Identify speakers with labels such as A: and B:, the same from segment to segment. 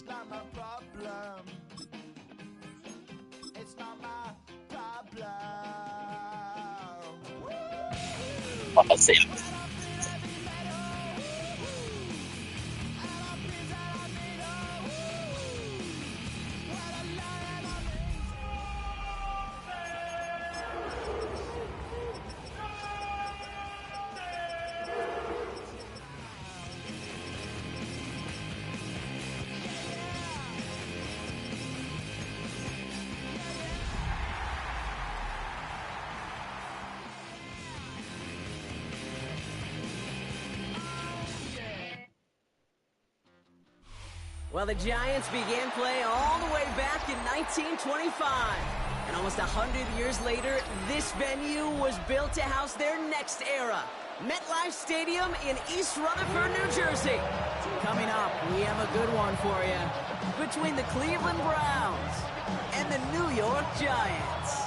A: not my problem. It's not my problem.
B: Awesome.
C: Well, the Giants began play all the way back in 1925. And almost 100 years later, this venue was built to house their next era. MetLife Stadium in East Rutherford, New Jersey. Coming up, we have a good one for you. Between the Cleveland Browns and the New York Giants.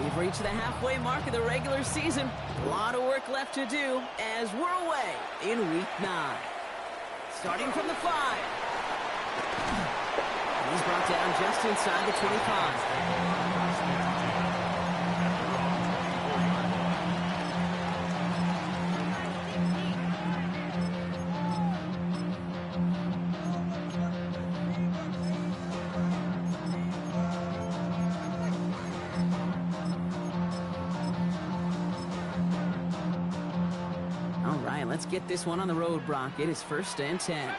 C: We've reached the halfway mark of the regular season. A lot of work left to do as we're away in Week 9. Starting from the 5. He's brought down just inside the 25. Let's get this one on the road, Brock. It is 1st and 10.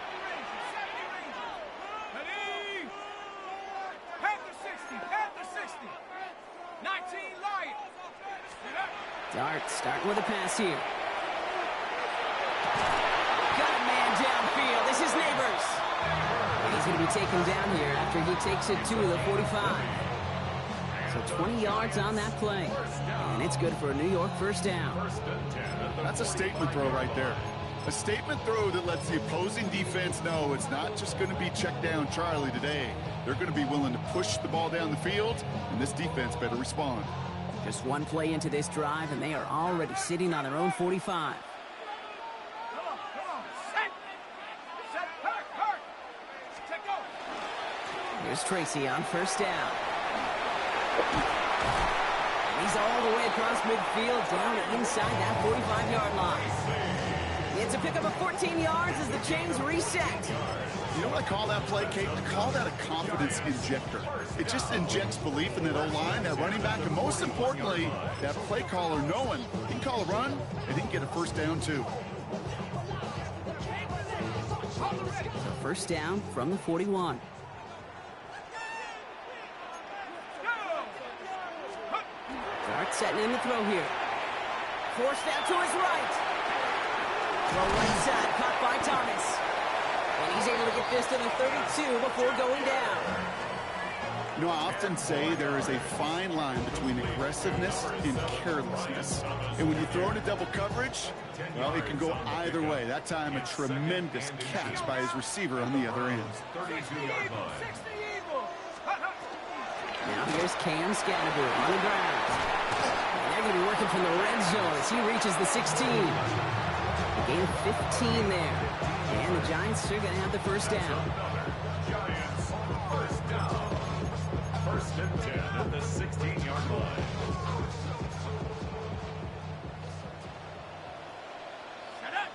C: Dart starting with a pass here. Got a man downfield. This is Neighbors. And he's going to be taken down here after he takes it to the 45. So 20 yards on that play. And it's good for a New York first down.
D: That's a statement throw right there. A statement throw that lets the opposing defense know it's not just going to be check down Charlie today. They're going to be willing to push the ball down the field, and this defense better respond.
C: Just one play into this drive, and they are already sitting on their own 45. Here's Tracy on first down. He's all the way across midfield, down inside that 45-yard line. It's a pickup of 14 yards as the chains reset.
D: You know what I call that play, Kate? I call that a confidence injector. It just injects belief in that O-line, that running back, and most importantly, that play caller knowing he can call a run and he can get a first down too.
C: So first down from the 41. Dart setting in the throw here. Forced out to his right. Throw right side, caught by Thomas. And he's able to get this to the 32 before going down.
D: You know, I often say there is a fine line between aggressiveness and carelessness. And when you throw into double coverage, well, it can go either way. That time, a tremendous catch by his receiver on the other end.
C: Now here's Cam Scannaboo on the ground. And they're going to be working from the red zone as he reaches the 16. A gain of 15 there. And the Giants are going to have the first down.
E: Giants first down. 1st and 10 at the 16-yard line.
F: Set up.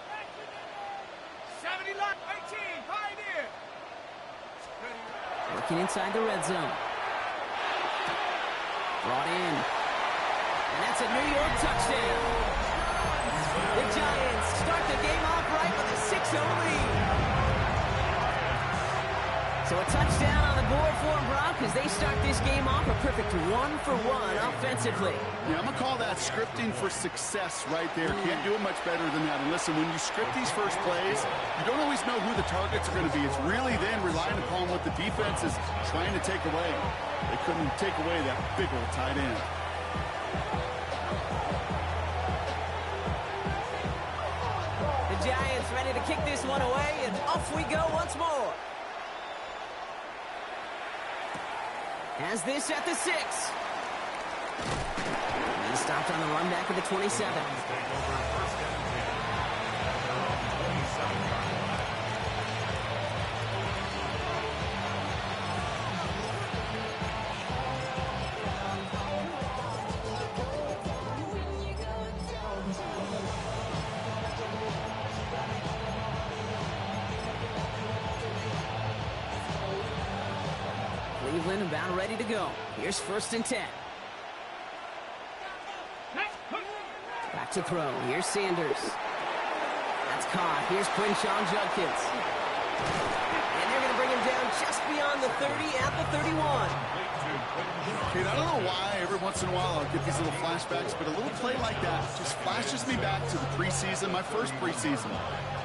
F: 70 line 18. Pioneer.
C: Working inside the red zone. Brought in. And that's a New York touchdown. The Giants start the game off right with a 6-0 lead. So a touchdown on the board for them, Brock, as they start this game off a perfect 1-for-1 offensively.
D: Yeah, I'm going to call that scripting for success right there. Can't do it much better than that. And listen, when you script these first plays, you don't always know who the targets are going to be. It's really then relying upon what the defense is trying to take away. They couldn't take away that big old tight end.
C: The Giants ready to kick this one away, and off we go once more. Has this at the 6. He stopped on the run back at the 27. Cleveland about ready to go. Here's 1st and 10. Back to throw. Here's Sanders. That's caught. Here's Quinshon Judkins. And they're going to bring him down just beyond the 30 at the 31.
D: Kate, I don't know why every once in a while I'll get these little flashbacks, but a little play like that just flashes me back to the preseason, my first preseason.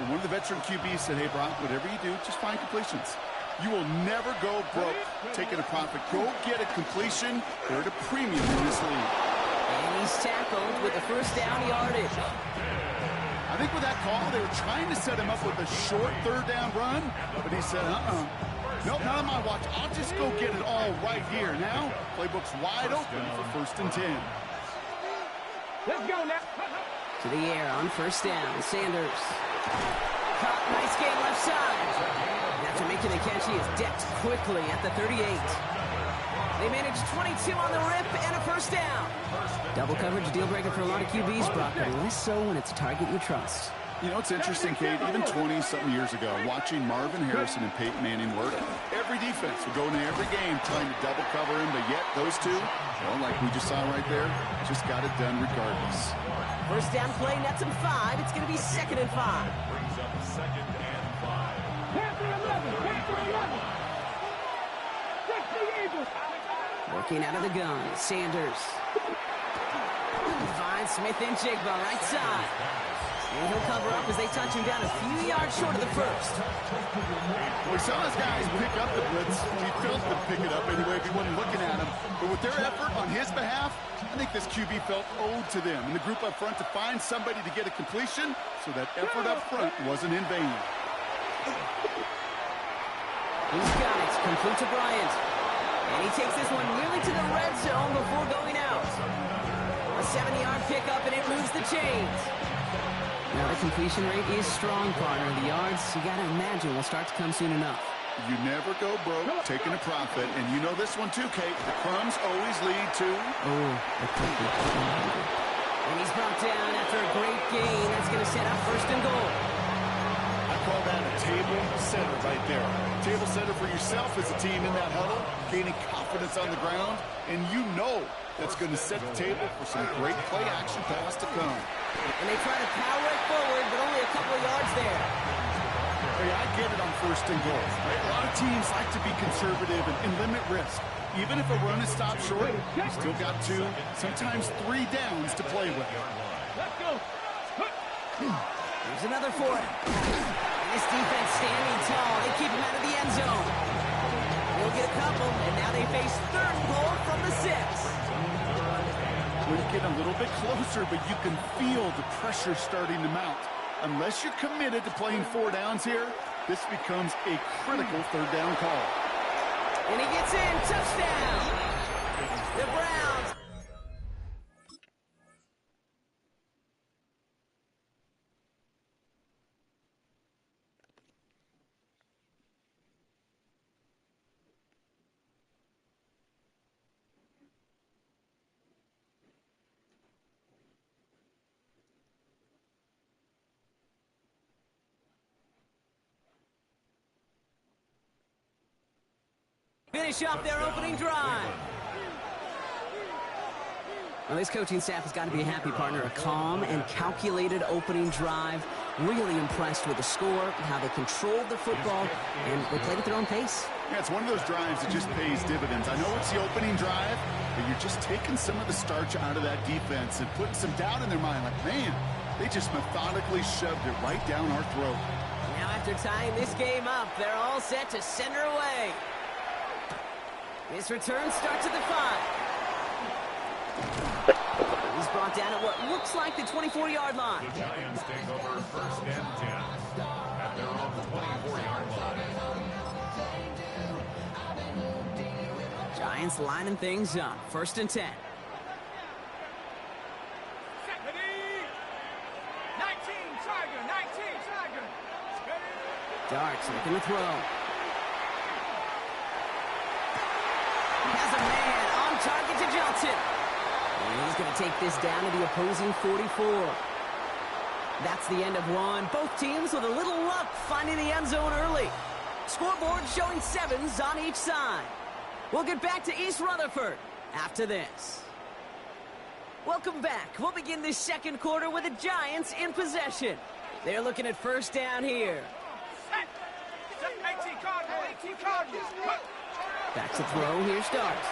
D: And one of the veteran QBs said, hey, Brock, whatever you do, just find completions. You will never go broke taking a profit. Go get a completion. They're at a premium in this league.
C: And he's tackled with a 1st down yardage.
D: I think with that call, they were trying to set him up with a short 3rd down run, but he said, nope, not on my watch. I'll just go get it all right here. Now, playbook's wide open for 1st and 10.
F: Let's go now.
C: To the air on 1st down. Sanders. Caught. Nice game left side. After making the catch, he is decked quickly at the 38. They managed 22 on the rip and a 1st down. Double coverage deal breaker for a lot of QBs, Brock, but less so when it's a target you trust.
D: You know, it's interesting, Kate, even 20-something years ago, watching Marvin Harrison and Peyton Manning work, every defense would go into every game trying to double cover him, but yet those two, well, like we just saw right there, just got it done regardless.
C: 1st down play, nets him 5. It's going to be 2nd and 5.
E: Brings up 2nd and 5.
C: Working out of the gun, Sanders. Finds Smith and Jigba right side. And he'll cover up as they touch him down a few yards short of the 1st.
D: We saw those guys pick up the blitz. He felt them pick it up anyway if he wasn't looking at him. But with their effort on his behalf, I think this QB felt owed to them and the group up front to find somebody to get a completion, so that effort up front wasn't in vain.
C: He's got it. Complete to Bryant. And he takes this one nearly to the red zone before going out. A 70-yard pickup, and it moves the chains. Now, the completion rate is strong, partner. The yards, you got to imagine, will start to come soon enough.
D: You never go broke taking a profit, and you know this one too, Kate. The crumbs always lead to...
C: And he's brought down after a great gain. That's going to set up 1st and goal.
D: I call that a table setter right there. Table setter for yourself as a team in that huddle, gaining confidence on the ground, and you know that's going to set the table for some great play action pass to come.
C: And they try to power it forward, but only a couple of yards there.
D: Hey, I get it on 1st and goal. Right? A lot of teams like to be conservative and limit risk. Even if a run is stopped short, you still got 2, sometimes 3 downs to play with.
F: Let's go.
C: Here's another for him. This defense standing tall. They keep him out of the end zone. They'll get a couple, and now they face 3rd and goal from the 6.
D: We're getting a little bit closer, but you can feel the pressure starting to mount. Unless you're committed to playing 4 downs here, this becomes a critical 3rd down call.
C: And he gets in. Touchdown. The Browns. Finish off their opening drive. Well, this coaching staff has got to be a happy partner. A calm and calculated opening drive. Really impressed with the score, how they controlled the football, and they played at their own pace.
D: Yeah, it's one of those drives that just pays dividends. I know it's the opening drive, but you're just taking some of the starch out of that defense and putting some doubt in their mind. Like, man, they just methodically shoved it right down our throat.
C: Now, after tying this game up, they're all set to send her away. This return starts at the 5. He's brought down at what looks like the 24-yard line.
E: The Giants take over 1st and 10 at their own 24-yard line.
C: Giants lining things up. 1st and 10.
F: 19, Tiger.
C: Darts looking to throw. Has a man on target to Johnson. And he's going to take this down to the opposing 44. That's the end of one. Both teams with a little luck finding the end zone early. Scoreboard showing 7s on each side. We'll get back to East Rutherford after this. Welcome back. We'll begin this second quarter with the Giants in possession. They're looking at 1st down here.
F: 18 Cardinals.
C: Back to throw. Here's Starks.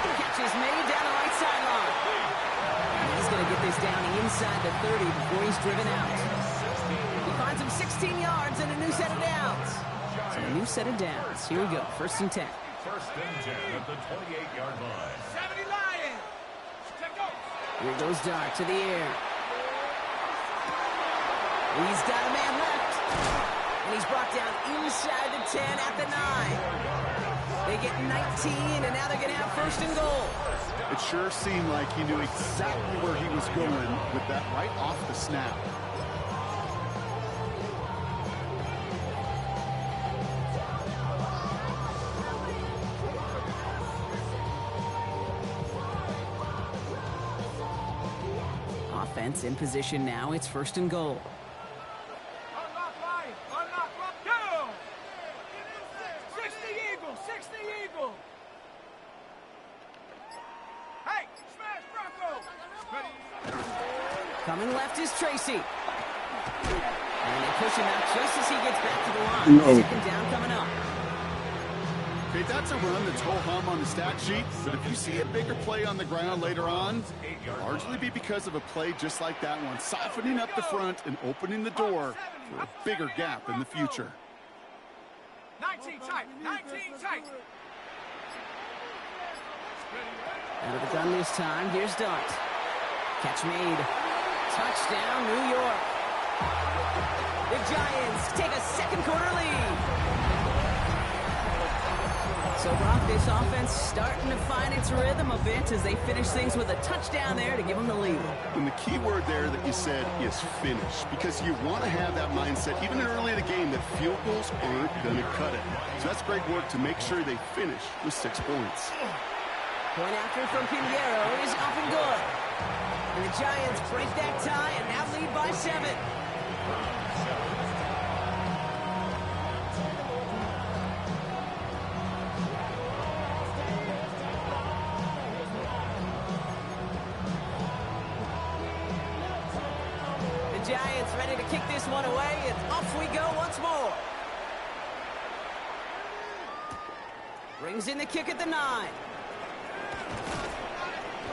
C: Catch is made down the right sideline. He's going to get this down inside the 30 before he's driven out. He finds him 16 yards and a new set of downs. So a new set of downs. Here we go. 1st and 10.
E: 1st and 10 at the 28-yard line.
F: 70 Lions.
C: Here goes Dart to the air. He's got a man left. And he's brought down inside the 10 at the 9. They get 19, and now they're going to have 1st and goal.
D: It sure seemed like he knew exactly where he was going with that right off the snap.
C: Offense in position now. It's 1st and goal.
F: Unlock Lions. Go! 60 Eagle. Hey, smash Bronco.
C: Coming left is Tracy. And they push him out just as he gets back to the line. 2nd down coming up.
D: Okay, that's a run that's ho-hum on the stat sheet, but if you see a bigger play on the ground later on, it'll largely be because of a play just like that one, softening up the front and opening the door for a bigger gap in the future.
F: 19 tight.
C: Out of the gun this time. Here's Dart. Catch made. Touchdown, New York. The Giants take a second quarter lead. So, Brock, this offense starting to find its rhythm a bit as they finish things with a touchdown there to give them the lead.
D: And the key word there that you said is finish, because you want to have that mindset, even early in the game, that field goals aren't going to cut it. So that's great work to make sure they finish with 6 points.
C: Point after from Pinheiro is up and good. And the Giants break that tie and now lead by 7. Giants ready to kick this one away, and off we go once more. Brings in the kick at the 9.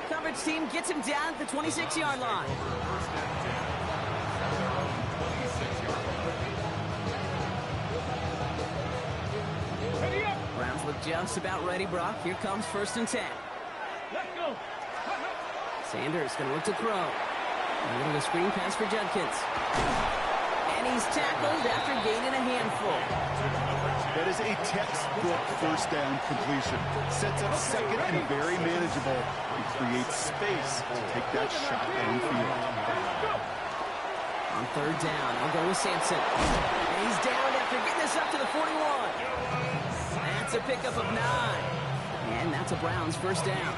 C: Coverage team gets him down at the 26-yard line. Browns look just about ready, Brock. Here comes 1st and 10.
F: Let's go.
C: Sanders going to look to throw. A little of a screen pass for Judkins. And he's tackled after gaining a handful.
D: That is a textbook 1st down completion. Sets up 2nd and very manageable and creates space to take that shot downfield.
C: On 3rd down, they'll go with Sampson. And he's down after getting this up to the 41. That's a pickup of 9. And that's a Browns 1st down.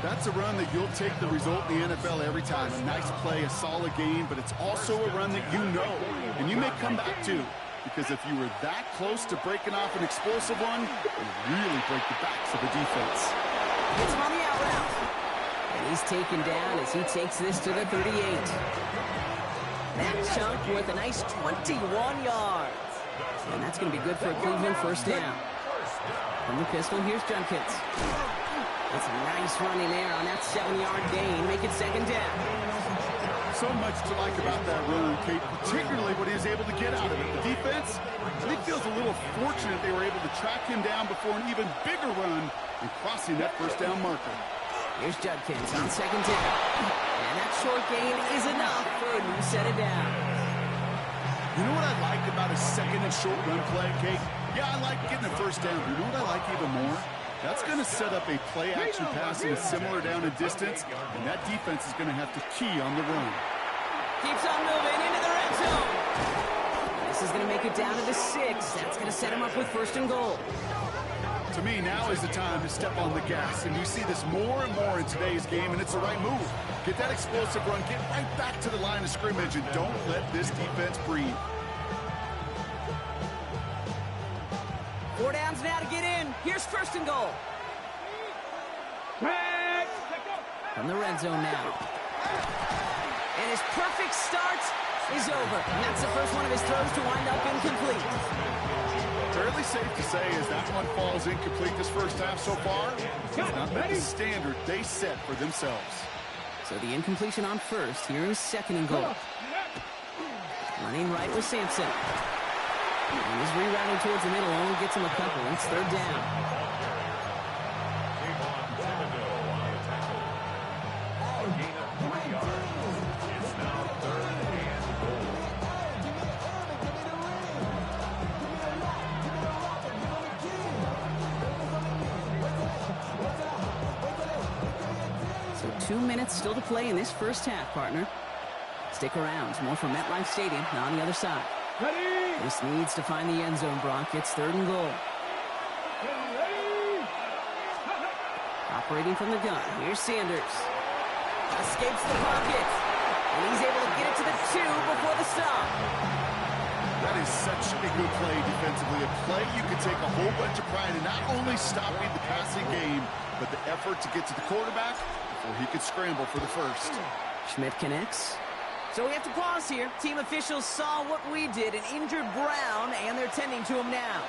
D: That's a run that you'll take the result in the NFL every time. A nice play, a solid game, but it's also a run that you know and you may come back to, because if you were that close to breaking off an explosive one, it would really break the backs of the defense.
C: Gets him on the out route. And he's taken down as he takes this to the 38. That chunk with a nice 21 yards. And that's going to be good for a Cleveland 1st down. From the pistol, here's Judkins. That's a nice running there on that 7-yard gain. Make it 2nd down.
D: So much to like about that run, Kate, particularly what he was able to get out of it. The defense, I think, feels a little fortunate they were able to track him down before an even bigger run and crossing that 1st down marker.
C: Here's Judkins on 2nd down. And that short gain is enough for a new set of downs.
D: You know what I like about a 2nd and short run play, Kate? Yeah, I like getting a first down. You know what I like even more? That's going to set up a play-action pass in a similar down and distance, and that defense is going to have to key on the run.
C: Keeps on moving into the red zone. This is going to make it down to the 6. That's going to set him up with 1st and goal.
D: To me, now is the time to step on the gas, and you see this more and more in today's game, and it's the right move. Get that explosive run, get right back to the line of scrimmage, and don't let this defense breathe.
C: 4 downs now to get in. Here's 1st and goal. From the red zone now. And his perfect start is over. And that's the first one of his throws to wind up incomplete.
D: Fairly safe to say as that one falls incomplete this first half so far. It's not the standard they set for themselves.
C: So the incompletion on 1st. Here is 2nd and goal. Running right with Sampson. And he's rerouting towards the middle. Only gets him a couple. It's 3rd down. So 2 minutes still to play in this first half, partner. Stick around. More from MetLife Stadium on the other side. This needs to find the end zone, Brock. It's 3rd and goal. Operating from the gun. Here's Sanders. Escapes the pocket. And he's able to get it to the 2 before the stop.
D: That is such a good play defensively. A play you can take a whole bunch of pride in not only stopping the passing game, but the effort to get to the quarterback before he could scramble for the 1st.
C: Schmidt connects. So we have to pause here. Team officials saw what we did, an injured Brown, and they're tending to him now.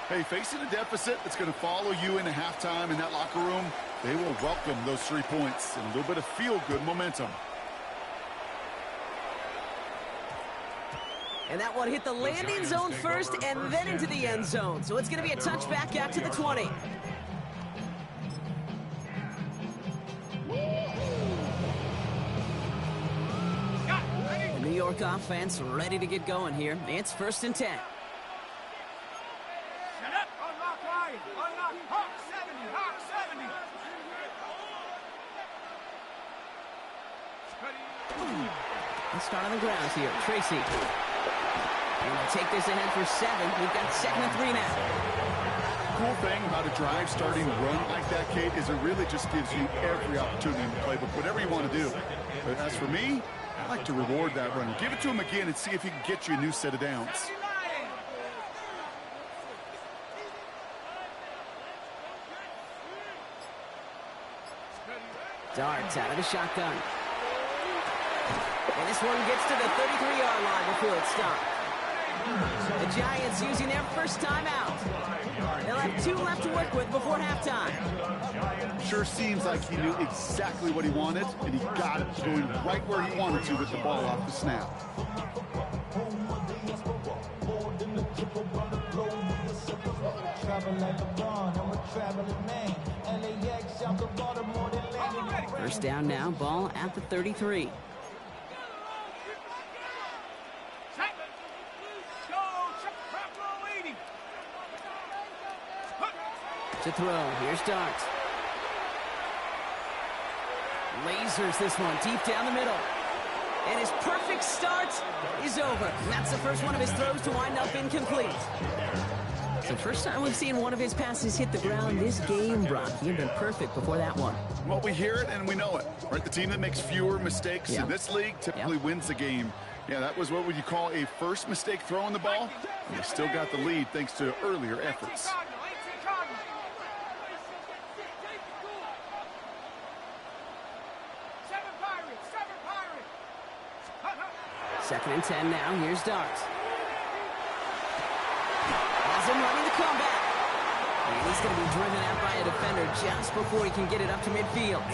D: Hey, facing a deficit that's going to follow you into halftime in that locker room, they will welcome those 3 points and a little bit of feel-good momentum.
C: And that one hit the landing zone first and then into the end zone. So it's going to be a touchback out to the 20. The New York offense ready to get going here. It's 1st and 10.
F: Unlock Ryan. Unlock Hawk 70. Hawk 70.
C: Let's start on the ground here. Tracy. And they'll take this ahead for 7. We've got 2nd and 3 now.
D: Cool thing about a drive starting run like that, Kate, is it really just gives you every opportunity in the playbook, whatever you want to do. But as for me, I like to reward that run. Give it to him again and see if he can get you a new set of downs.
C: Darts out of the shotgun. And this one gets to the 33-yard line before it's stopped. The Giants using their first timeout. They'll have 2 left to work with before halftime.
D: Sure seems like he knew exactly what he wanted, and he got it, going right where he wanted to with the ball off the snap.
C: First down now, ball at the 33. To throw, here's Dart. Lasers this one deep down the middle. And his perfect start is over. And that's the first one of his throws to wind up incomplete. It's the first time we've seen one of his passes hit the ground this game, Brock. He had been perfect before that one.
D: Well, we hear it and we know it. Right? The team that makes fewer mistakes in this league typically wins the game. Yeah, that was what would you call a first mistake throwing the ball. And they still got the lead thanks to earlier efforts.
C: 2nd and 10 now. Here's Dart. Has him running the comeback. And he's going to be driven out by a defender just before he can get it up to midfield.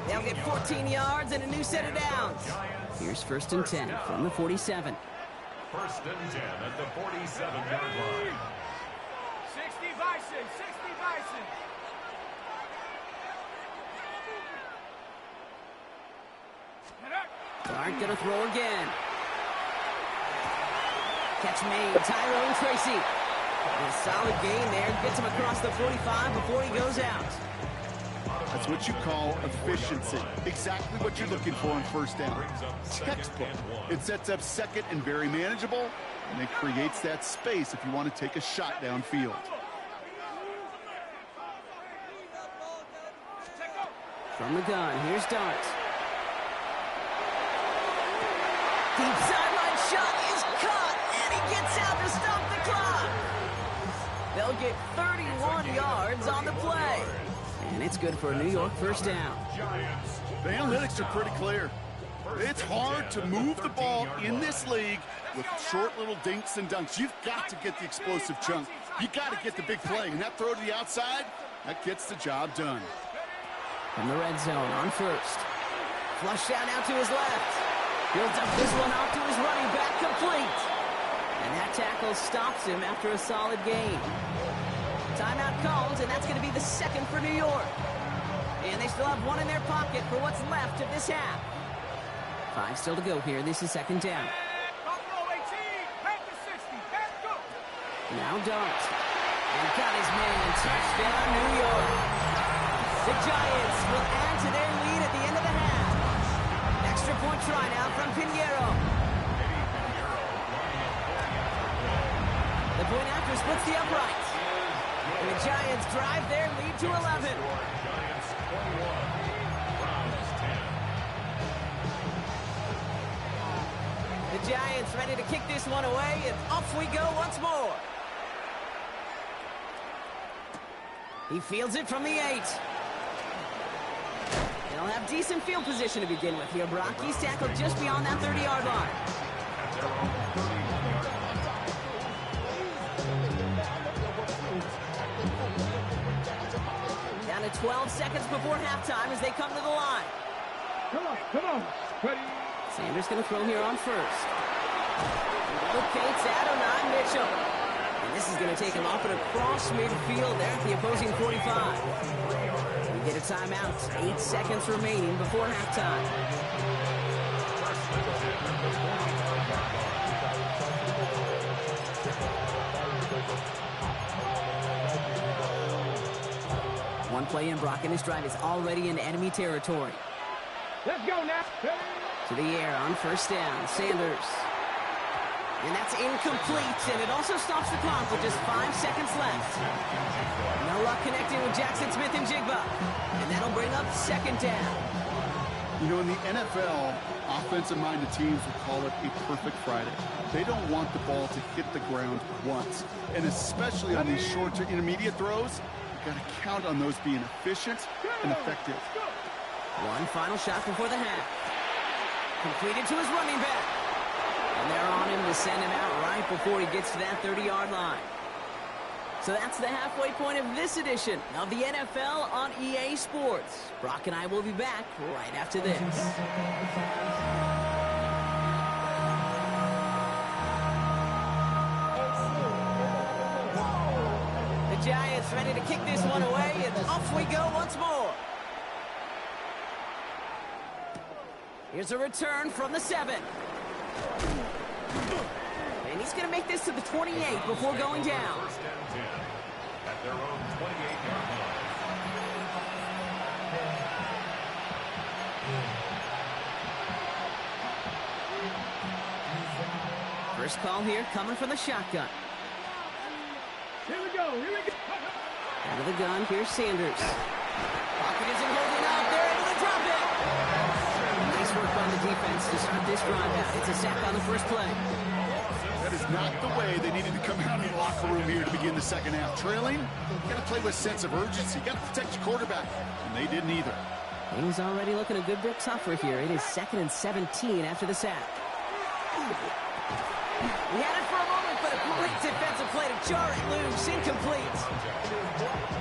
C: They'll get 14 yards and a new set of downs. Here's 1st and 10 from the 47.
E: 1st and 10 at the 47-yard line.
F: 60 Bison. 60 Bison.
C: Dart gonna throw again. Catch made, Tyrone Tracy. And a solid gain there, gets him across the 45 before he goes out.
D: That's what you call efficiency. Exactly what you're looking for on first down. Textbook. It sets up second and very manageable, and it creates that space if you want to take a shot downfield.
C: From the gun, here's Dart. Deep sideline shot is caught, and he gets out to stop the clock. They'll get 31 yards on the play. And it's good for a New York first down.
D: The analytics are pretty clear. It's hard to move the ball in this league with short little dinks and dunks. You've got to get the explosive chunk. You've got to get the big play. And that throw to the outside, that gets the job done.
C: From the red zone on first. Flush down out to his left. Builds up this one off to his running back, complete. And that tackle stops him after a solid gain. Timeout called, and that's going to be the second for New York. And they still have one in their pocket for what's left of this half. 5 still to go here. This is second down.
F: Buffalo 18, back to 60, back go.
C: Now Dart. And got his man. Touchdown, New York. The Giants will add to their lead at the end of the half. Extra point try now from Pinheiro. The point after splits the upright. And the Giants drive their lead to 11.
E: Giants 21, Browns 10.
C: The Giants ready to kick this one away, and off we go once more. He fields it from the 8. They'll have decent field position to begin with here, Brock. He's tackled just beyond that 30-yard line. Down to 12 seconds before halftime as they come to the line.
F: Come on, ready.
C: Sanders going to throw here on first. Locates Adonai Mitchell. And this is going to take him off and across midfield there at the opposing 45. We get a timeout. 8 seconds remaining before halftime. One play in, Brock, and his drive is already in enemy territory.
F: Let's go now.
C: To the air on first down, Sanders. And that's incomplete, and it also stops the clock with just 5 seconds left. No luck connecting with Jackson Smith and Jigba. And that'll bring up second down.
D: You know, in the NFL, offensive-minded teams will call it a perfect Friday. They don't want the ball to hit the ground once. And especially on these short to intermediate throws, you've got to count on those being efficient and effective.
C: One final shot before the half. Completed to his running back. And they're on him to send him out right before he gets to that 30-yard line. So that's the halfway point of this edition of the NFL on EA Sports. Brock and I will be back right after this. The Giants ready to kick this one away, and off we go once more. Here's a return from the 7. And he's going to make this to the 28 before going down.
E: First and 10 at their own 28-yard line.
C: First call here coming from the shotgun.
F: Here we go.
C: Out of the gun, here's Sanders. Pocket isn't holding out. They're able to drop it. Nice work by the defense to start this drive out. It's a sack on the first play.
D: That is not the way they needed to come out in the locker room here to begin the second half. Trailing, you got to play with sense of urgency. You got to protect your quarterback, and they didn't either.
C: Things already looking a good bit tougher here. It is 2nd and 17 after the sack. He had it for a moment, but a great defensive play to jar it loose. Incomplete.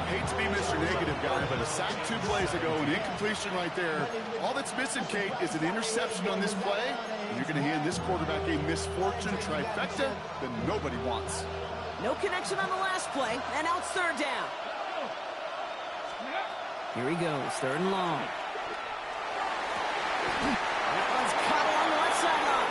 D: I hate to be Mr. Negative guy, but a sack 2 plays ago, an incompletion right there. All that's missing, Kate, is an interception on this play, and you're going to hand this quarterback a misfortune trifecta that nobody wants.
C: No connection on the last play, and now it's third down. Here he goes, 3rd and long. That one's caught along the left sideline.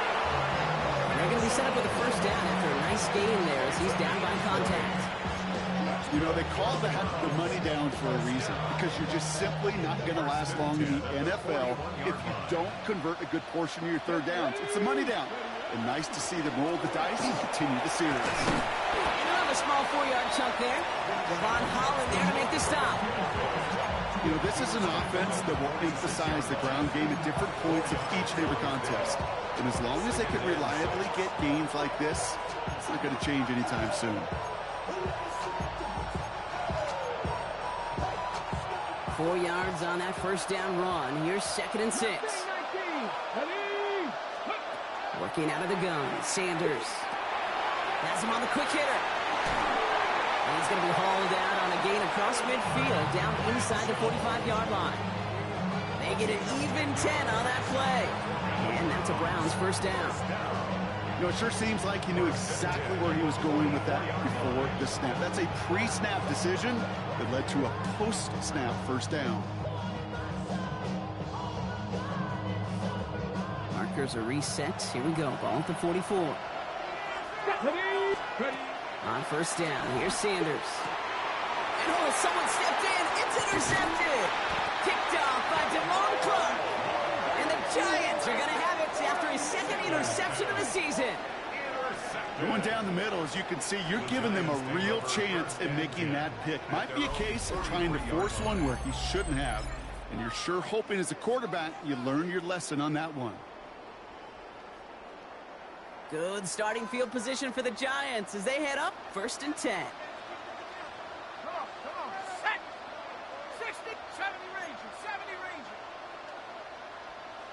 C: And They're going to be set up with a first down after a nice gain there as he's down by contact.
D: You know, they call the money down for a reason, because you're just simply not going to last long in the NFL if you don't convert a good portion of your third downs. It's the money down. And nice to see them roll the dice and continue the series.
C: A small 4-yard chunk there. Devon Holland there to make the stop.
D: You know, this is an offense that will emphasize the ground game at different points of each and every contest. And as long as they can reliably get gains like this, it's not going to change anytime soon.
C: 4 yards on that first down run. Here's 2nd and 6. Working out of the gun, Sanders. Has him on the quick hitter. And he's going to be hauled out on a gain across midfield, down inside the 45-yard line. They get an even 10 on that play. And that's a Browns first down.
D: You know, it sure seems like he knew exactly where he was going with that before the snap. That's a pre-snap decision that led to a post-snap first down.
C: Markers are reset. Here we go. Ball at the 44. On first down, here's Sanders. And oh, someone stepped in. It's intercepted. Picked off by Devon Clark. And the Giants are going to have it after his 2nd interception of the season.
D: Going down the middle, as you can see, you're giving them a real chance at making that pick. Might be a case of trying to force one where he shouldn't have. And you're sure hoping as a quarterback you learn your lesson on that one.
C: Good starting field position for the Giants as they head up 1st and 10.
F: Come on, set. 60, 70 Rangers, 70 Rangers.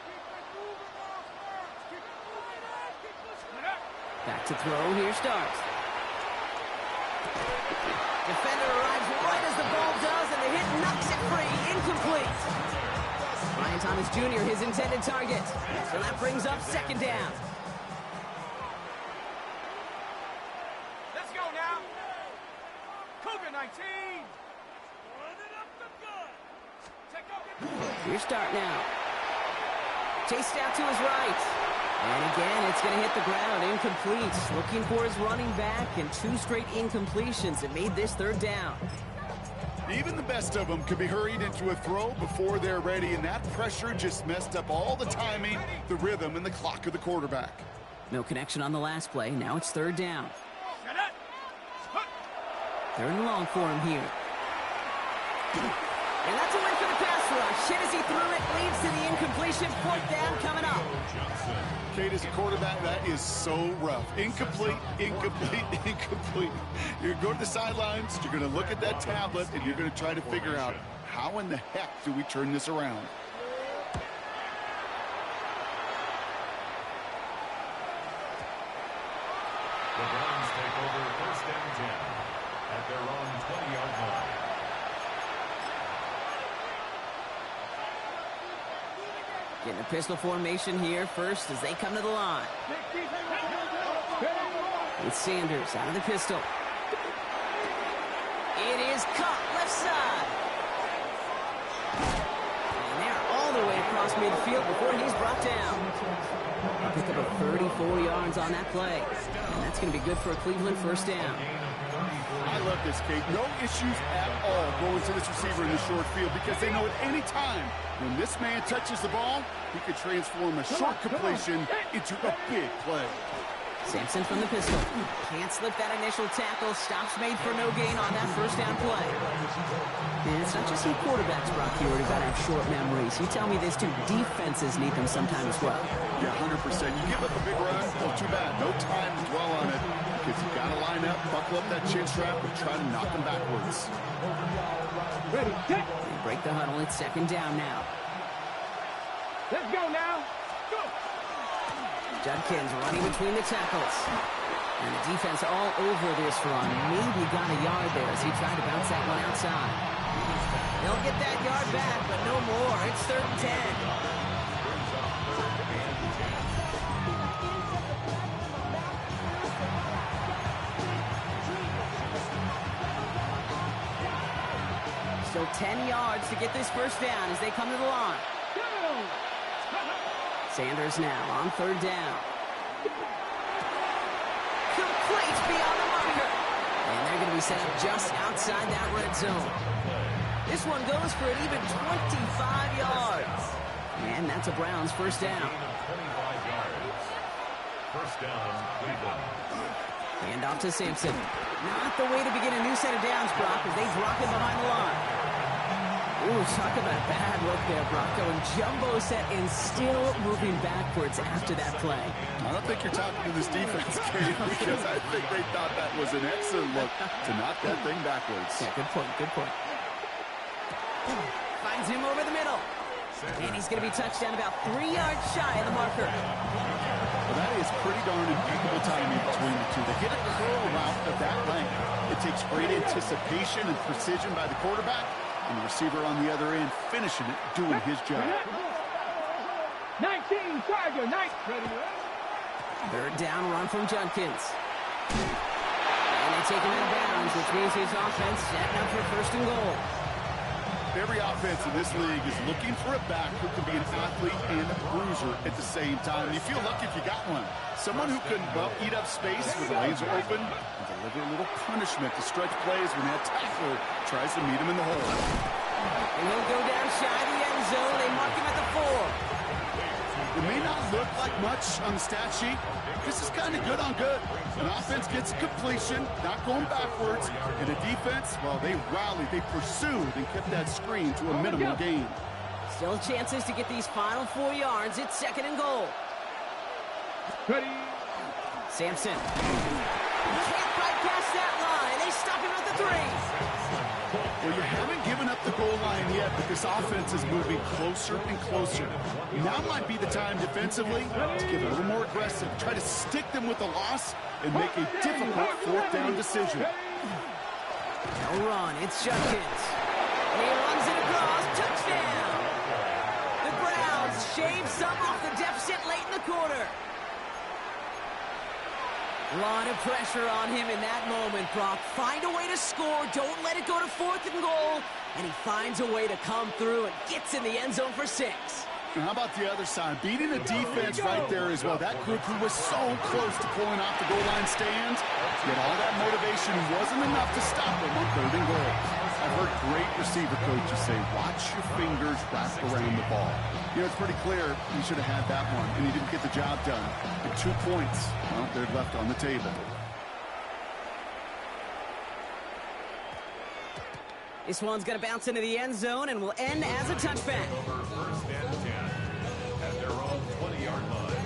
F: Keep it moving off first. Keep it moving up. Keep pushing it up.
C: Back to throw, here starts. Defender arrives right as the ball does, and the hit knocks it free, incomplete. Brian Thomas Jr., his intended target. So that brings up 2nd down. Here start now. Chased out to his right. And again, it's going to hit the ground, incomplete. Looking for his running back, and 2 straight incompletions that made this 3rd down.
D: Even the best of them could be hurried into a throw before they're ready, and that pressure just messed up all the timing, the rhythm, and the clock of the quarterback.
C: No connection on the last play. Now it's 3rd down. 3rd and long for him here. And that's a win for the pass rush. Hit as he threw it, leads to the incompletion. 4th down coming up.
D: Kate, as a quarterback, that is so rough. Incomplete, incomplete, incomplete. You're going to the sidelines, you're going to look at that tablet, and you're going to try to figure out how in the heck do we turn this around.
E: The Browns take over 1st and 10 at their own 20-yard line.
C: Getting a pistol formation here first as they come to the line. It's Sanders out of the pistol. It is caught left side. And they're all the way across midfield before he's brought down. I'll pick up a 34 yards on that play. And that's going to be good for a Cleveland first down.
D: I love this, Kate. No issues at all going to this receiver in the short field, because they know at any time when this man touches the ball, he could transform a short completion into a big play.
C: Sampson from the pistol. Can't slip that initial tackle. Stops made for no gain on that first down play. And it's not just some quarterbacks, Brock, here who got to have short memories. You tell me this too. Defenses need them sometime as well.
D: Yeah, 100%. You give up a big run, well, too bad. No time to dwell on it, because you got to line up, buckle up that chin strap, and try to knock them backwards.
F: Ready, get.
C: They break the huddle. It's 2nd down now.
F: Let's go now. Go.
C: Judkins running between the tackles. And the defense all over this run. Maybe got a yard there as he tried to bounce that one outside. They'll get that yard back, but no more. It's 3rd and 10. So 10 yards to get this first down as they come to the line. Sanders now on 3rd down. deflates beyond the marker. And they're going to be set up just outside that red zone. This one goes for an even 25 yards. And that's a Browns first down.
E: 25 yards. First down, Cleveland.
C: Hand off to Sampson. Not the way to begin a new set of downs, Brock, as they drop it behind the line. Ooh, talk about a bad look there, Brock. Going jumbo set and still moving backwards after that play.
D: I don't think you're talking to this defense, Kate, because I think they thought that was an excellent look to knock that thing backwards.
C: Yeah, good point, good point. Finds him over the middle. And he's going to be touched down about 3 yards shy of the marker.
D: Well, that is pretty darn impeccable timing between the two. They hit a curl route of that length. It takes great anticipation and precision by the quarterback, and the receiver on the other end finishing it, doing his job.
F: 19, Tiger, 19.
C: Third down run from Judkins. And they take him out of bounds, which means his offense setting up for first and goal.
D: Every offense in this league is looking for a back who can be an athlete and a bruiser at the same time. You feel lucky if you got one. Someone who can eat up space when the lanes are open and deliver a little punishment to stretch plays when that tackler tries to meet him in the hole.
C: And he'll go down shy of the end zone. They mark him at the 4.
D: It may not look like much on the stat sheet. This is kind of good on good. An offense gets a completion, not going backwards, and a defense, well, they rallied, they pursued, and kept that screen to a minimal gain.
C: Still chances to get these final 4 yards. It's second and goal.
F: Ready.
C: Sampson. Can't bypass that line. They stop him at the 3.
D: Well, you haven't given up the goal line yet, but this offense is moving closer and closer. Now might be the time defensively to get a little more aggressive, try to stick them with the loss, and make a difficult fourth down decision.
C: No run. It's Judkins. And he runs it across. Touchdown. The Browns shave some off the deficit late in the quarter. A lot of pressure on him in that moment, Brock. Find a way to score. Don't let it go to fourth and goal. And he finds a way to come through and gets in the end zone for 6.
D: And how about the other side? Beating the defense right there as well. That group who was so close to pulling off the goal line stand, yet all that motivation wasn't enough to stop them on third and goal. I've heard great receiver coaches say, watch your fingers wrap around the ball. You know, it's pretty clear he should have had that one, and he didn't get the job done. And 2 points, well, they're left on the table.
C: This one's going to bounce into the end zone and will end as a touchback.
E: First and 10 at their own 20-yard line.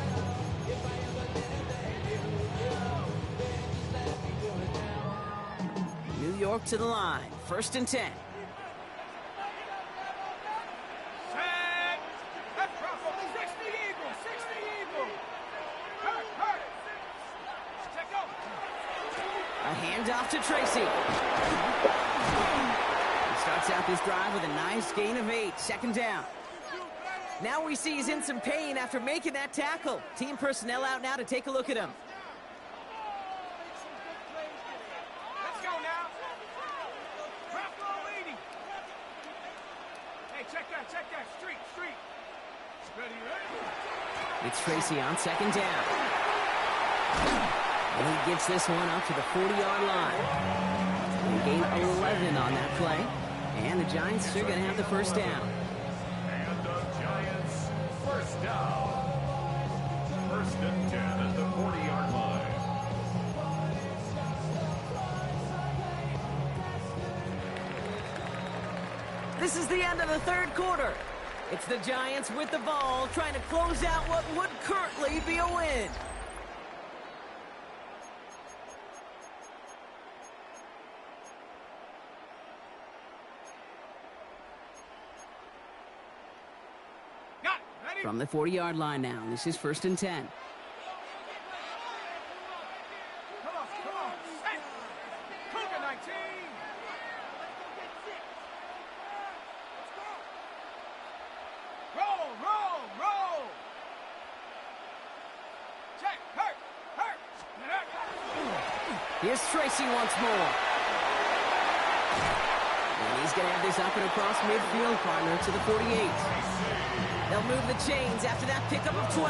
C: New York to the line. First and 10.
F: Set. That's proper. 60 Eagle. 60 Eagle. Hurt, hurt. Check out.
C: A handoff to Tracy. He starts out this drive with a nice gain of 8. Second down. Now we see he's in some pain after making that tackle. Team personnel out now to take a look at him.
F: Let's go now. Drop ball leading. Hey, check that. Street. Ready.
C: It's Tracy on second down. And he gets this one up to the 40-yard line. They gain 11 on that play. And the Giants are going to have the first down.
E: And the Giants first down. First and 10 at the 40-yard line.
C: This is the end of the third quarter. It's the Giants with the ball trying to close out what would currently be a win.
F: Got it. Ready.
C: From the 40-yard line now, this is first and 10.
F: Come on. Set. Cougar 19. Roll. Check. Hurt.
C: Here's Tracy once more. And he's going to have this up and across midfield, partner, to the 48. They'll move the chains after that pickup of 12.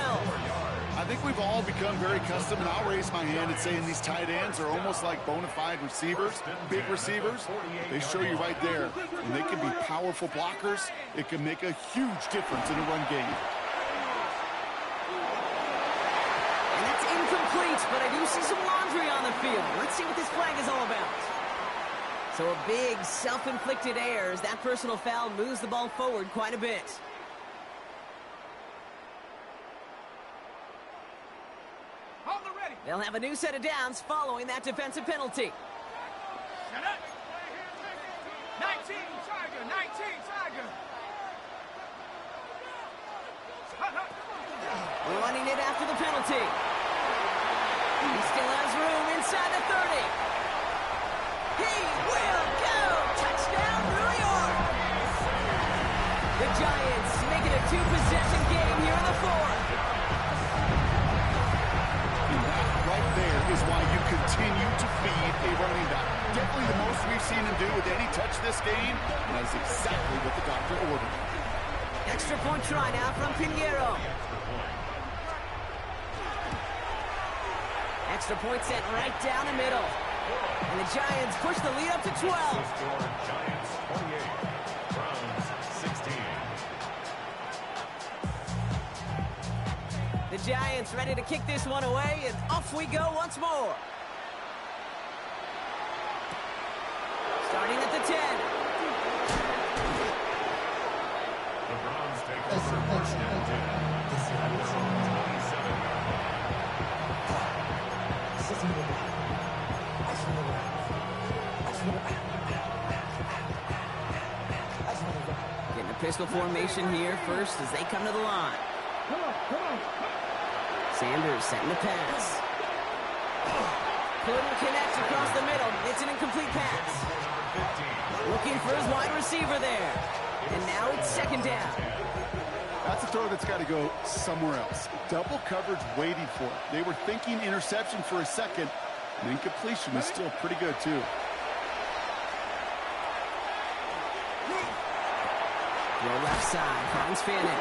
D: I I think we've all become very accustomed, and I'll raise my hand and saying these tight ends are almost like bona fide receivers, big receivers. They show you right there, and they can be powerful blockers. It can make a huge difference in a run game.
C: And that's incomplete, but I do see some laundry on the field. Let's see what this flag is all about. So a big self-inflicted error as that personal foul moves the ball forward quite a bit. They'll have a new set of downs following that defensive penalty.
F: Shut up. 19, Tiger. 19, Tiger.
C: Running it after the penalty. He still has room inside the 30. He will go. Touchdown, New York. The Giants make it a two-possession game here in the fourth.
D: Right there is why you continue to feed a running back. Definitely the most we've seen him do with any touch this game. And that is exactly what the doctor ordered.
C: Extra point try now from Pinheiro. Extra point sent right down the middle. And the Giants push the lead up to 12.
E: Giants 48, Browns 16.
C: The Giants ready to kick this one away, and off we go once more. Starting at the 10.
E: The Browns take over first and 10. At their own 27-yard
C: Getting a pistol formation here first as they come to the line. Sanders setting the pass. Couldn't connect across the middle. It's an incomplete pass. Looking for his wide receiver there. And now it's second down.
D: That's a throw that's got to go somewhere else. Double coverage waiting for it. They were thinking interception for a second. And incompletion is still pretty good, too.
C: Throw left side. Finds Fannin.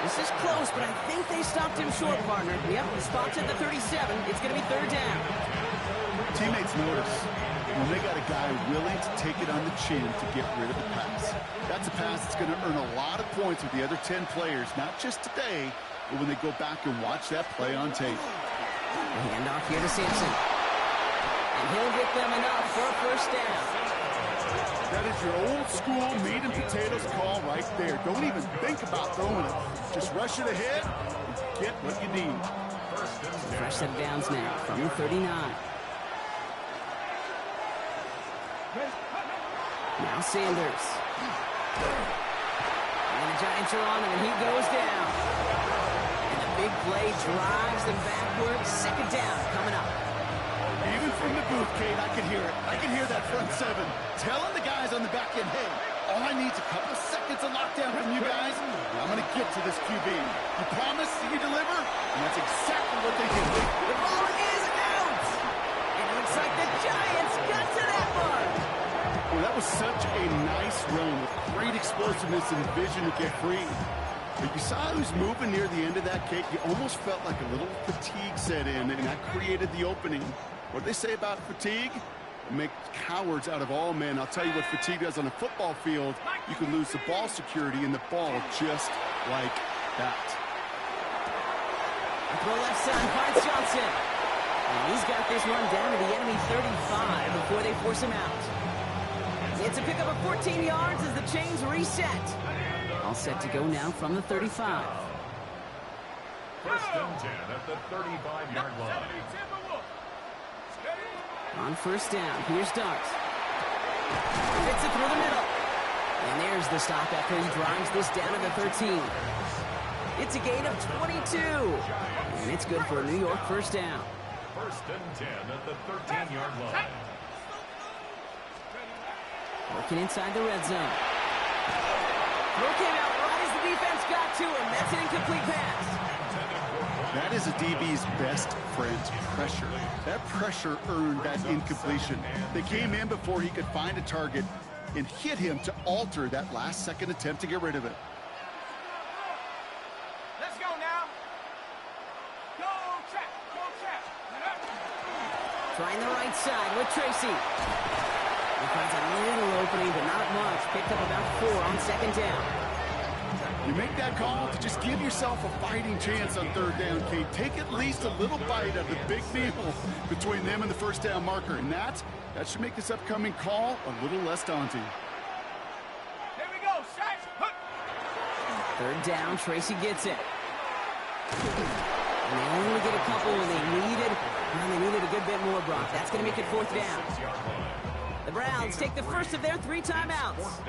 C: This is close, but I think they stopped him short, partner. Yep, the spot's at the 37. It's going to be third down.
D: Teammates notice when they got a guy willing to take it on the chin to get rid of the pass. That's a pass that's going to earn a lot of points with the other 10 players, not just today, but when they go back and watch that play on tape.
C: The handoff here to Sampson. And he'll get them enough for a first down.
D: That is your old school meat and potatoes call right there. Don't even think about throwing it. Just rush it ahead and get what you need.
C: Fresh set of downs now from the 39. Now Sanders. And the Giants are on him, and he goes down. And the big play drives them backwards. Second down coming up.
D: Even from the booth, Kate, I can hear it. I can hear that front seven telling the guys on the back end, hey, all I need is a couple seconds of lockdown from you guys, and I'm going to get to this QB. You promise, you deliver, and that's exactly what they did.
C: The ball is out! It looks like the Giants got to that mark.
D: Well, that was such a nice run with great explosiveness and vision to get free. But you saw who's moving near the end of that kick. You almost felt like a little fatigue set in, and that created the opening. What do they say about fatigue? Make cowards out of all men. I'll tell you what fatigue does on a football field. You can lose the ball security and the ball just like that.
C: Throw left side, finds Johnson. And he's got this one down to the enemy 35 before they force him out. It's a pickup of 14 yards as the chains reset. All set to go now from the 35.
E: First and 10 at the 35-yard line.
C: On first down, here's Dart. Fits it through the middle. And there's the stop after he drives this down to the 13. It's a gain of 22. And it's good for a New York first down.
E: First and 10 at the 13-yard line.
C: Working inside the red zone. Throw came out right as the defense got to him. That's an incomplete pass.
D: That is a DB's best friend, pressure. That pressure earned that incompletion. They came in before he could find a target and hit him to alter that last-second attempt to get rid of it.
F: Let's go now. Go.
C: Trying the right side with Tracy. He finds a little opening, but not much. Picked up about 4 on second down.
D: You make that call to just give yourself a fighting chance on third down, Kate. Take at least a little bite of the big meal between them and the first down marker. And that should make this upcoming call a little less daunting.
F: Here we go, set.
C: Third down, Tracy gets it. And they only get a couple when they needed a good bit more, Brock. That's going to make it fourth down. The Browns take the first of their 3 timeouts.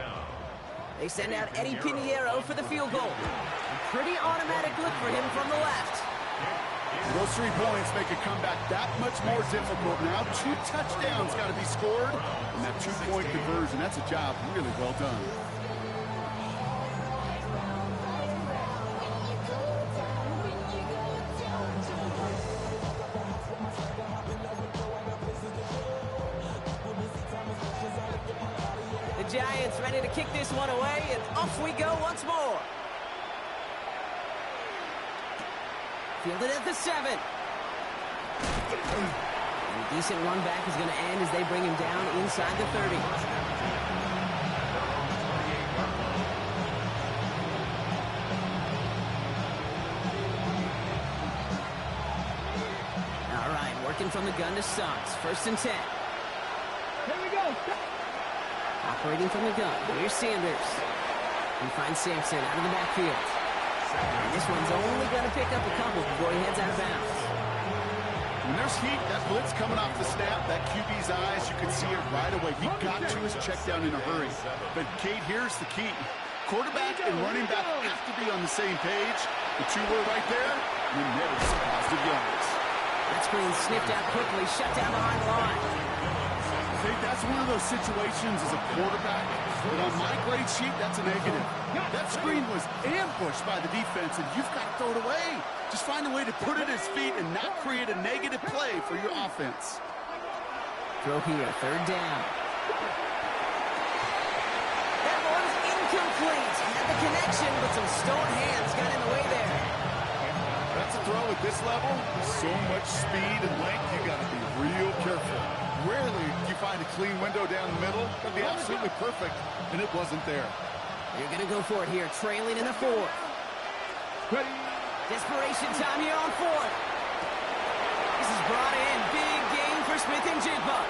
C: They send out Eddie Pinheiro for the field goal. A pretty automatic look for him from the left.
D: Those 3 points make a comeback that much more difficult now. 2 touchdowns got to be scored, and that 2-point conversion, that's a job really well done.
C: The Giants ready to kick this one away, and off we go once more. Fielded at the 7. And a decent run back is going to end as they bring him down inside the 30. All right, working from the gun to Suggs. 1st and 10.
F: Here we go.
C: Operating from the gun. Here's Sanders. He finds Sampson out of the backfield. And this one's only going to pick up a couple before he heads out of bounds.
D: When there's heat, that blitz coming off the snap, that QB's eyes, you can see it right away. He got to his check down in a hurry. But, Kate, here's the key. Quarterback and running back have to be on the same page. The 2 were right there, and then there's some positive yards.
C: That screen sniffed out quickly, shut down behind the line.
D: I think that's one of those situations as a quarterback, but on my grade sheet, that's a negative. That screen was ambushed by the defense, and you've got to throw it away. Just find a way to put it at his feet and not create a negative play for your offense.
C: Throw here, 3rd down. That one's incomplete. Had the connection, but some stone hands got in the way there.
D: That's a throw at this level. So much speed and length, you got to be real careful. Rarely do you find a clean window down the middle. That'd be absolutely perfect, and it wasn't there.
C: You're going to go for it here, trailing in the 4th.
F: Ready.
C: Desperation time here on 4th. This is brought in. Big game for Smith and Jigba.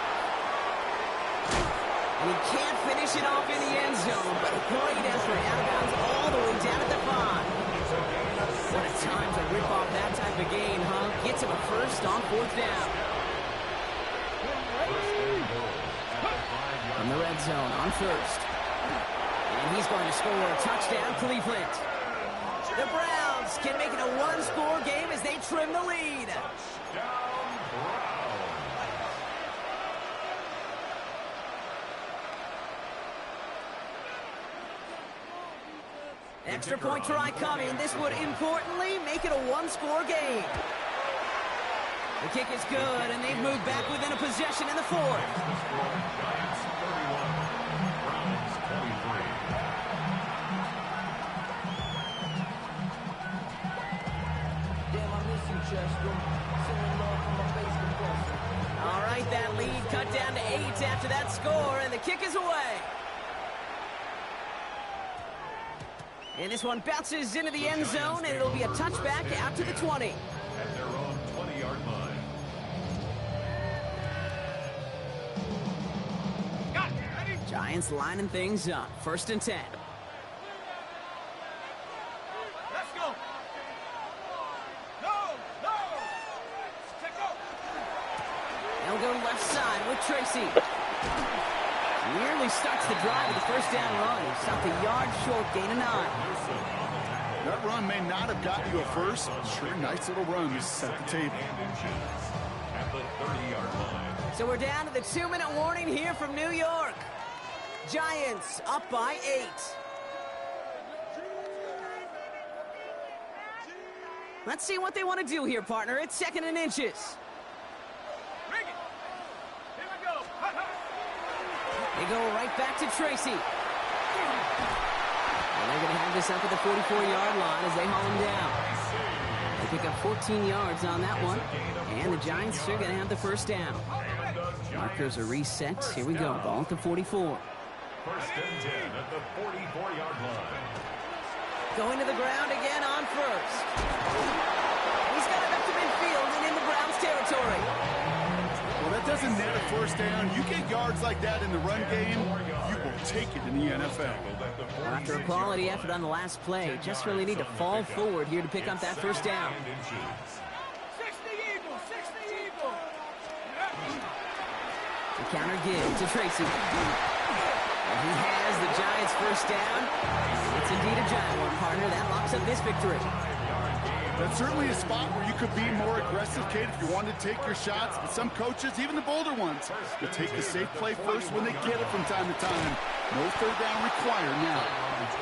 C: And he can't finish it off in the end zone, but a great effort out of bounds all the way down at the 5. What a time to rip off that type of gain, huh? Gets him a first on 4th down. From the red zone on 1st. And he's going to score a touchdown, Cleveland. The Browns can make it a 1-score game as they trim the lead. Extra point try coming. This would importantly make it a 1-score game. The kick is good, and they've moved back within a possession in the 4th.
E: Giants 31, Browns 23.
C: All right, that lead cut down to 8 after that score, and the kick is away. And this one bounces into the end zone, and it'll be a touchback out to the 20.
E: At their own 20-yard line.
F: Got it. Ready.
C: Giants lining things up. 1st and 10.
F: Let's go. No. Let's go.
C: They'll go left side with Tracy. Nearly starts the drive with the 1st down run. He stopped a yard short, gain of 9.
D: That run may not have gotten you a first, but sure, nice little run to set the table.
E: At the 30-yard line.
C: So we're down to the 2-minute warning here from New York. Giants up by 8. Let's see what they want to do here, partner. It's 2nd and inches.
F: Bring it. Here we go.
C: They go right back to Tracy. And they're going to have this up at the 44-yard line as they haul him down. And They pick up 14 yards on that one. And the Giants are going to have the first down. Markers are reset. Here we go. Ball at the 44.
E: First and 10 at the 44-yard line.
C: Going to the ground again on first. He's got it up to midfield and into Browns territory.
D: Well, that doesn't net a first down. You get yards like that in the run game, you will take it in the NFL.
C: Well, after a quality effort on the last play, just really need to fall forward here to pick up that first down.
F: 60 Eagles, 60 Eagles.
C: The counter give to Tracy. And he has the Giants first down. It's indeed a giant one, partner. That locks up this victory.
D: That's certainly a spot where you could be more aggressive, Kate, if you wanted to take your shots. But some coaches, even the bolder ones, will take the safe play first when they get it from time to time. No third down required now.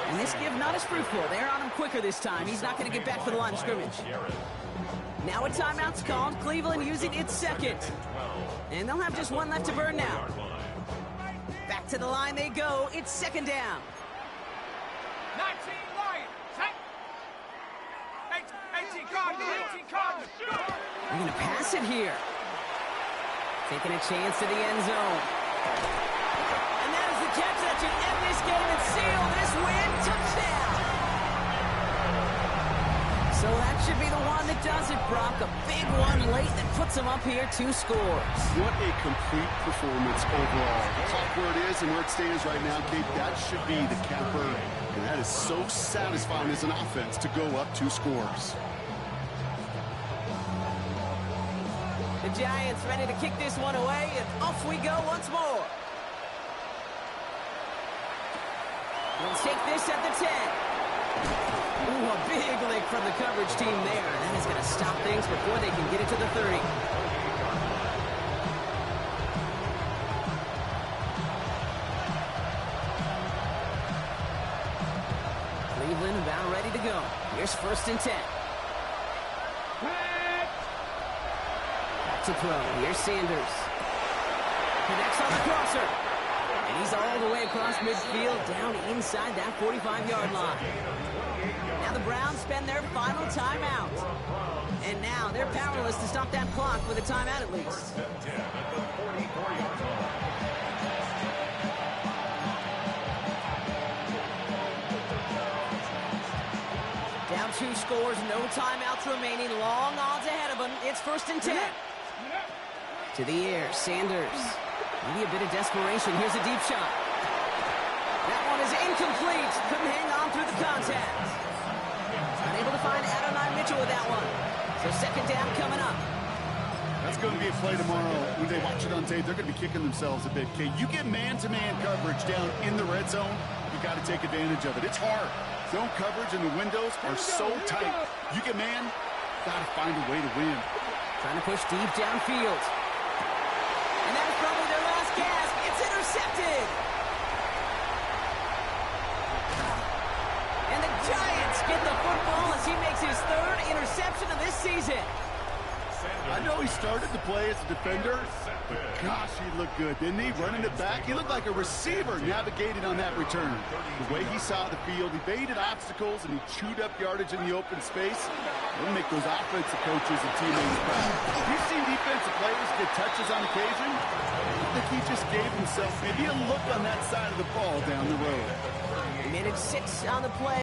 C: And this give not as fruitful. They're on him quicker this time. He's not going to get back for the line of scrimmage. Now a timeout's called. Cleveland using its second. And they'll have just one left to burn now. Back to the line they go. It's second down.
F: 19 Lions. Set. 18 Cardinals. 18 Cardinals.
C: They're going to pass it here. Taking a chance to the end zone. And that is the catch that should end this game and seal this win. Touchdown. So that should be the one that does it, Brock. A big one late that puts them up here 2 scores.
D: What a complete performance overall. The clock where it is and where it stands right now, Kate, that should be the capper. And that is so satisfying as an offense to go up 2 scores.
C: The Giants ready to kick this one away, and off we go once more. We'll take this at the 10. Ooh, a big lick from the coverage team there. That is going to stop things before they can get it to the 30. Cleveland about ready to go. Here's first and 10. Back to throw. Here's Sanders. Connects on the crosser. And he's all the way across midfield, down inside that 45-yard line. Now the Browns spend their final timeout. And now they're powerless to stop that clock with a timeout at least. Down 2 scores, no timeouts remaining, long odds ahead of them. It's first and 10. To the air, Sanders. Maybe a bit of desperation. Here's a deep shot. That one is incomplete. Couldn't hang on through the contact. Unable to find Adonai Mitchell with that one. So second down coming up.
D: That's going to be a play tomorrow. When they watch it on tape, they're going to be kicking themselves a bit. Kate, you get man-to-man coverage down in the red zone, you got to take advantage of it. It's hard. Zone coverage and the windows are so tight. You get man, got to find a way to win.
C: Trying to push deep downfield. And that was probably their last gasp. It's intercepted. And the Giants get the football as he makes his 3rd interception of this season.
D: I know he started to play as a defender, but gosh, he looked good, didn't he? Running it back, he looked like a receiver navigating on that return. The way he saw the field, he baited obstacles, and he chewed up yardage in the open space. It'll make those offensive coaches and teammates proud. We've seen defensive players get touches on occasion. I think he just gave himself maybe a look on that side of the ball down the road.
C: Minute 6 on the play.